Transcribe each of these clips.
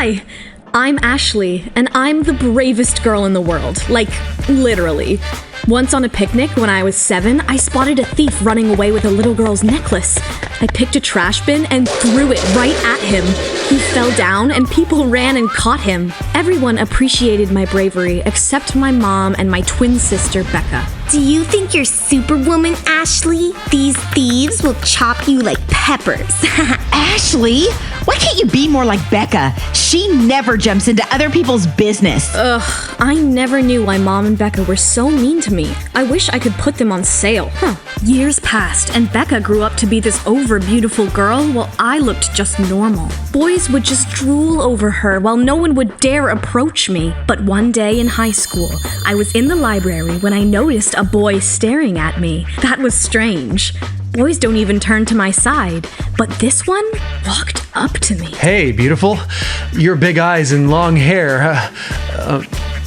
Hi, I'm Ashley, and I'm the bravest girl in the world. Like, literally. Once on a picnic when I was 7, I spotted a thief running away with a little girl's necklace. I picked a trash bin and threw it right at him. He fell down and people ran and caught him. Everyone appreciated my bravery except my mom and my twin sister, Becca. Do you think you're Superwoman, Ashley? These thieves will chop you like peppers. Ashley, why can't you be more like Becca? She never jumps into other people's business. Ugh, I never knew why Mom and Becca were so mean to me. I wish I could put them on sale. Years passed, and Becca grew up to be this over-beautiful girl while I looked just normal. Boys would just drool over her while no one would dare approach me. But one day in high school, I was in the library when I noticed a boy staring at me. That was strange. Boys don't even turn to my side, but this one walked up to me. Hey, beautiful. Your big eyes and long hair.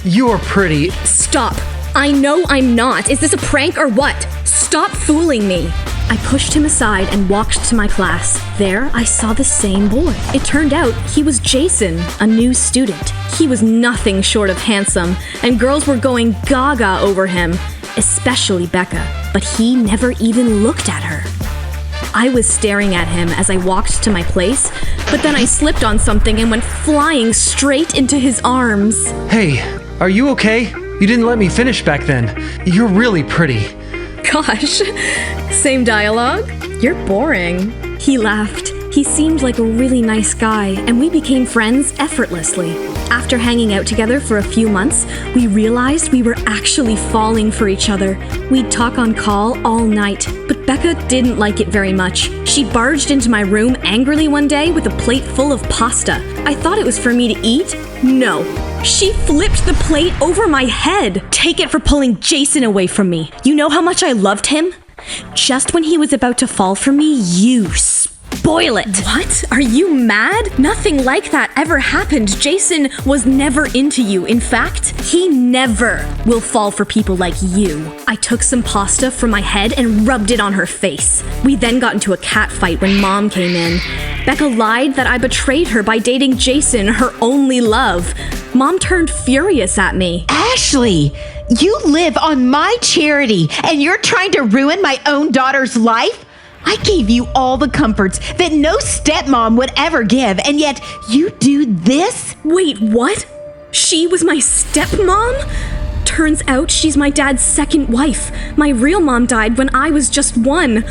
You're pretty. Stop. I know I'm not. Is this a prank or what? Stop fooling me. I pushed him aside and walked to my class. There, I saw the same boy. It turned out he was Jason, a new student. He was nothing short of handsome, and girls were going gaga over him, especially Becca, but he never even looked at her. I was staring at him as I walked to my place, but then I slipped on something and went flying straight into his arms. Hey, are you okay? You didn't let me finish back then. You're really pretty. Gosh, same dialogue? You're boring. He laughed. He seemed like a really nice guy, and we became friends effortlessly. After hanging out together for a few months, we realized we were actually falling for each other. We'd talk on call all night, but Becca didn't like it very much. She barged into my room angrily one day with a plate full of pasta. I thought it was for me to eat. No. She flipped the plate over my head. Take it for pulling Jason away from me. You know how much I loved him? Just when he was about to fall for me, you spoil it. What? Are you mad? Nothing like that ever happened. Jason was never into you. In fact, he never will fall for people like you. I took some pasta from my head and rubbed it on her face. We then got into a cat fight when Mom came in. Becca lied that I betrayed her by dating Jason, her only love. Mom turned furious at me. Ashley, you live on my charity, and you're trying to ruin my own daughter's life? I gave you all the comforts that no stepmom would ever give, and yet you do this? Wait, what? She was my stepmom? Turns out she's my dad's second wife. My real mom died when I was just 1.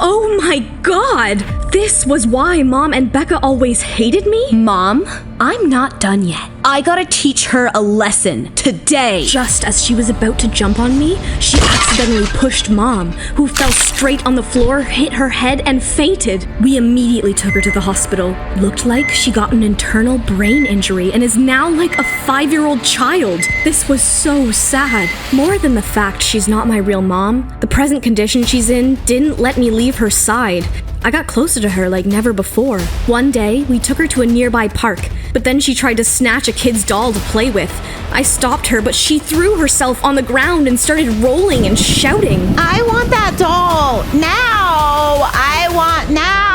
Oh my God! This was why Mom and Becca always hated me? Mom, I'm not done yet. I gotta teach her a lesson today. Just as she was about to jump on me, she accidentally pushed Mom, who fell straight on the floor, hit her head, and fainted. We immediately took her to the hospital. Looked like she got an internal brain injury and is now like a 5-year-old child. This was so sad. More than the fact she's not my real mom, the present condition she's in didn't let me leave her side. I got closer to her like never before. One day, we took her to a nearby park, but then she tried to snatch a kid's doll to play with. I stopped her, but she threw herself on the ground and started rolling and shouting. I want that doll now! I want now!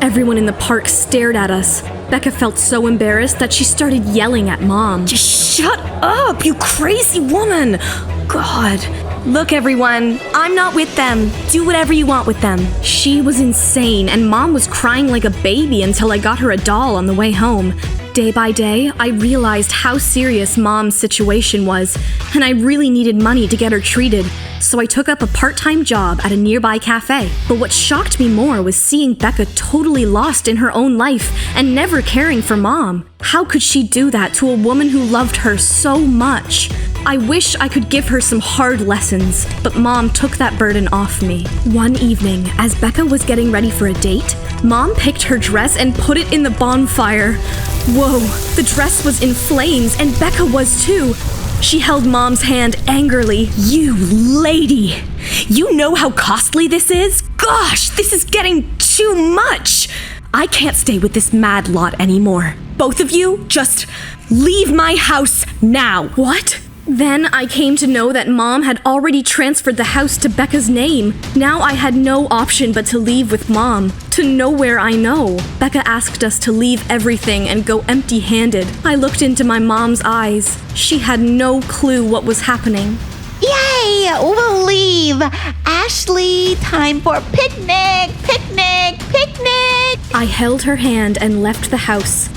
Everyone in the park stared at us. Becca felt so embarrassed that she started yelling at Mom. Just shut up, you crazy woman! God. Look, everyone, I'm not with them. Do whatever you want with them. She was insane, and Mom was crying like a baby until I got her a doll on the way home. Day by day, I realized how serious Mom's situation was, and I really needed money to get her treated, so I took up a part-time job at a nearby cafe. But what shocked me more was seeing Becca totally lost in her own life and never caring for Mom. How could she do that to a woman who loved her so much? I wish I could give her some hard lessons, but Mom took that burden off me. One evening, as Becca was getting ready for a date, Mom picked her dress and put it in the bonfire. Whoa, the dress was in flames, and Becca was too. She held Mom's hand angrily. You lady! You know how costly this is? Gosh, this is getting too much! I can't stay with this mad lot anymore. Both of you, just leave my house now. What? Then I came to know that Mom had already transferred the house to Becca's name. Now I had no option but to leave with Mom, to nowhere I know. Becca asked us to leave everything and go empty-handed. I looked into my mom's eyes. She had no clue what was happening. Yay! We'll leave! Ashley, time for picnic! Picnic! Picnic! I held her hand and left the house.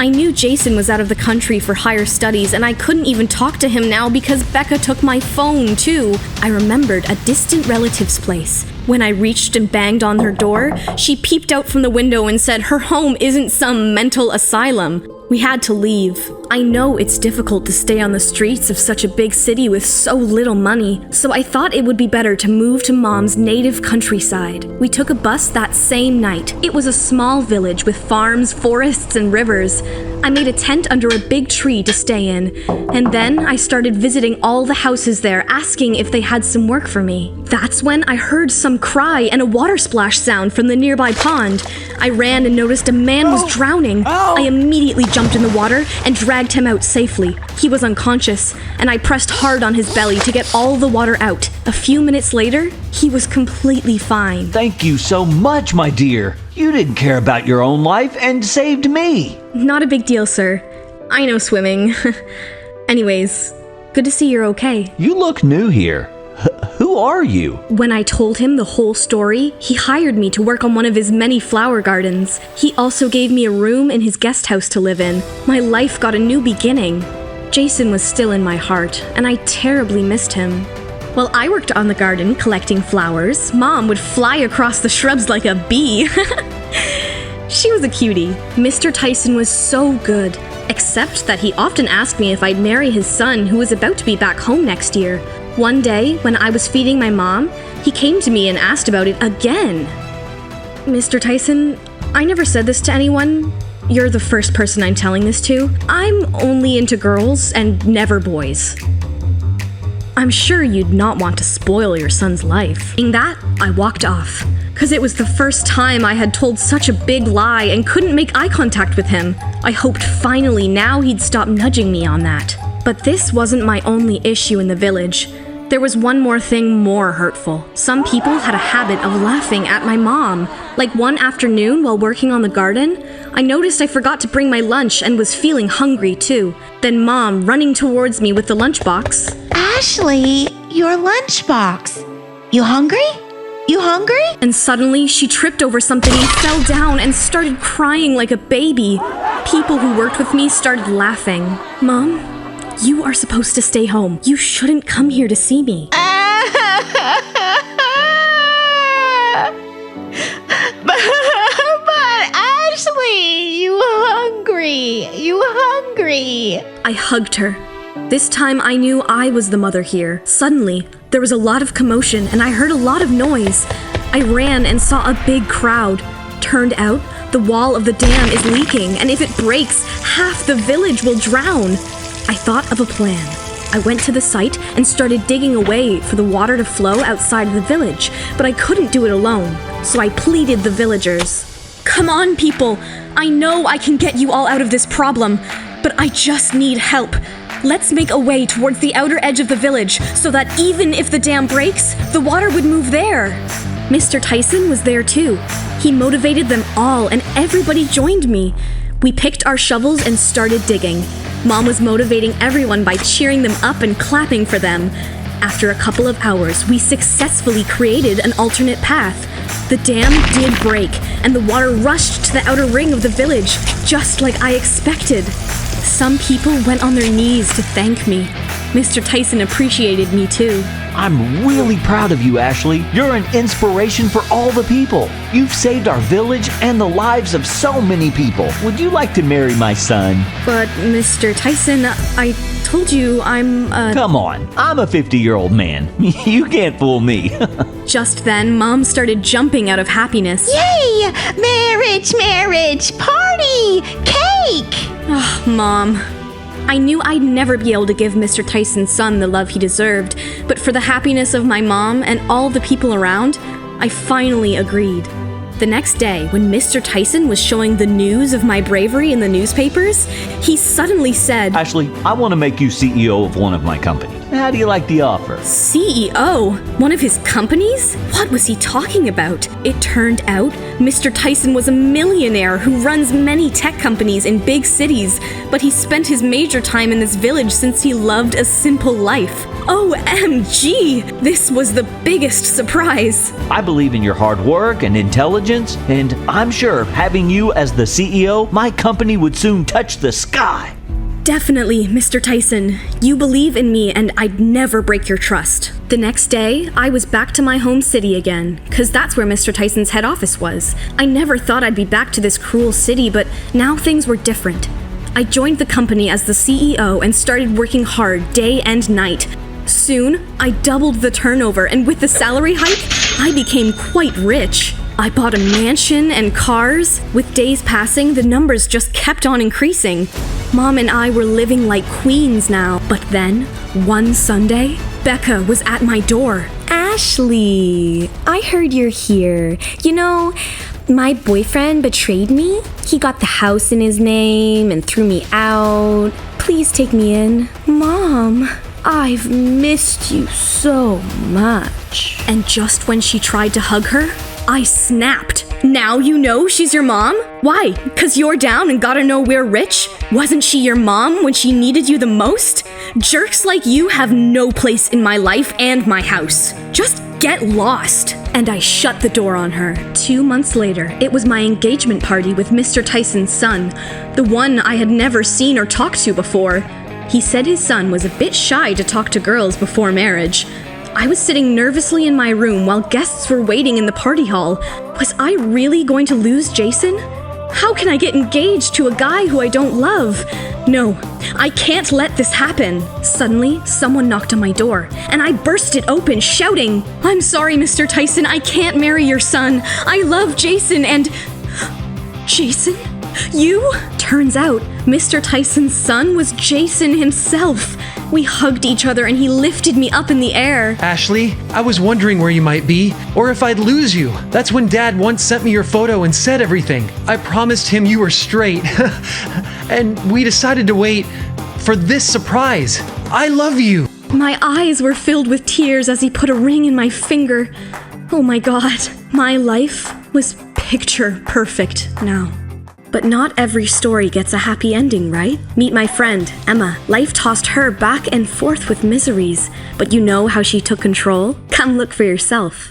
I knew Jason was out of the country for higher studies, and I couldn't even talk to him now because Becca took my phone, too. I remembered a distant relative's place. When I reached and banged on her door, she peeped out from the window and said her home isn't some mental asylum. We had to leave. I know it's difficult to stay on the streets of such a big city with so little money, so I thought it would be better to move to Mom's native countryside. We took a bus that same night. It was a small village with farms, forests, and rivers. I made a tent under a big tree to stay in, and then I started visiting all the houses there, asking if they had some work for me. That's when I heard some cry and a water splash sound from the nearby pond. I ran and noticed a man was drowning. I immediately jumped in the water and dragged him out safely. He was unconscious, and I pressed hard on his belly to get all the water out. A few minutes later, he was completely fine. Thank you so much, my dear. You didn't care about your own life and saved me. Not a big deal, sir. I know swimming. Anyways, good to see you're okay. You look new here. Who are you? When I told him the whole story, he hired me to work on one of his many flower gardens. He also gave me a room in his guest house to live in. My life got a new beginning. Jason was still in my heart, and I terribly missed him. While I worked on the garden collecting flowers, Mom would fly across the shrubs like a bee. She was a cutie. Mr. Tyson was so good, except that he often asked me if I'd marry his son, who was about to be back home next year. One day, when I was feeding my mom, he came to me and asked about it again. Mr. Tyson, I never said this to anyone. You're the first person I'm telling this to. I'm only into girls and never boys. I'm sure you'd not want to spoil your son's life. Saying that, I walked off, because it was the first time I had told such a big lie and couldn't make eye contact with him. I hoped finally now he'd stop nudging me on that. But this wasn't my only issue in the village. There was one more thing more hurtful. Some people had a habit of laughing at my mom. Like one afternoon while working on the garden, I noticed I forgot to bring my lunch and was feeling hungry too. Then Mom running towards me with the lunchbox. Ashley, your lunchbox. You hungry? You hungry? And suddenly she tripped over something and fell down and started crying like a baby. People who worked with me started laughing. Mom, you are supposed to stay home. You shouldn't come here to see me. But Ashley, you hungry? You hungry? I hugged her. This time I knew I was the mother here. Suddenly, there was a lot of commotion and I heard a lot of noise. I ran and saw a big crowd. Turned out, the wall of the dam is leaking, and if it breaks, half the village will drown. I thought of a plan. I went to the site and started digging away for the water to flow outside of the village, but I couldn't do it alone, so I pleaded the villagers. Come on, people! I know I can get you all out of this problem, but I just need help. Let's make a way towards the outer edge of the village so that even if the dam breaks, the water would move there. Mr. Tyson was there too. He motivated them all and everybody joined me. We picked our shovels and started digging. Mom was motivating everyone by cheering them up and clapping for them. After a couple of hours, we successfully created an alternate path. The dam did break, and the water rushed to the outer ring of the village, just like I expected. Some people went on their knees to thank me. Mr. Tyson appreciated me too. I'm really proud of you, Ashley. You're an inspiration for all the people. You've saved our village and the lives of so many people. Would you like to marry my son? But, Mr. Tyson, I told you I'm Come on, I'm a 50-year-old man. You can't fool me. Just then, Mom started jumping out of happiness. Yay! Marriage, marriage, party, cake! Oh, Mom. I knew I'd never be able to give Mr. Tyson's son the love he deserved, but for the happiness of my mom and all the people around, I finally agreed. The next day, when Mr. Tyson was showing the news of my bravery in the newspapers, he suddenly said, Ashley, I want to make you CEO of one of my companies. How do you like the offer? CEO? One of his companies? What was he talking about? It turned out Mr. Tyson was a millionaire who runs many tech companies in big cities, but he spent his major time in this village since he loved a simple life. OMG! This was the biggest surprise. I believe in your hard work and intelligence, and I'm sure having you as the CEO, my company would soon touch the sky. Definitely, Mr. Tyson. You believe in me and I'd never break your trust. The next day, I was back to my home city again, because that's where Mr. Tyson's head office was. I never thought I'd be back to this cruel city, but now things were different. I joined the company as the CEO and started working hard day and night. Soon, I doubled the turnover, and with the salary hike, I became quite rich. I bought a mansion and cars. With days passing, the numbers just kept on increasing. Mom and I were living like queens now. But then, one Sunday, Becca was at my door. Ashley, I heard you're here. You know, my boyfriend betrayed me. He got the house in his name and threw me out. Please take me in. Mom, I've missed you so much. And just when she tried to hug her, I snapped. Now you know she's your mom? Why? 'Cause you're down and gotta know we're rich? Wasn't she your mom when she needed you the most? Jerks like you have no place in my life and my house. Just get lost. And I shut the door on her. 2 months later, it was my engagement party with Mr. Tyson's son, the one I had never seen or talked to before. He said his son was a bit shy to talk to girls before marriage. I was sitting nervously in my room while guests were waiting in the party hall. Was I really going to lose Jason? How can I get engaged to a guy who I don't love? No, I can't let this happen. Suddenly, someone knocked on my door, and I burst it open, shouting, "I'm sorry, Mr. Tyson, I can't marry your son. I love Jason and..." Jason? You? Turns out, Mr. Tyson's son was Jason himself. We hugged each other and he lifted me up in the air. Ashley, I was wondering where you might be, or if I'd lose you. That's when Dad once sent me your photo and said everything. I promised him you were straight. And we decided to wait for this surprise. I love you. My eyes were filled with tears as he put a ring in my finger. Oh my God, my life was picture perfect now. But not every story gets a happy ending, right? Meet my friend, Emma. Life tossed her back and forth with miseries. But you know how she took control? Come look for yourself.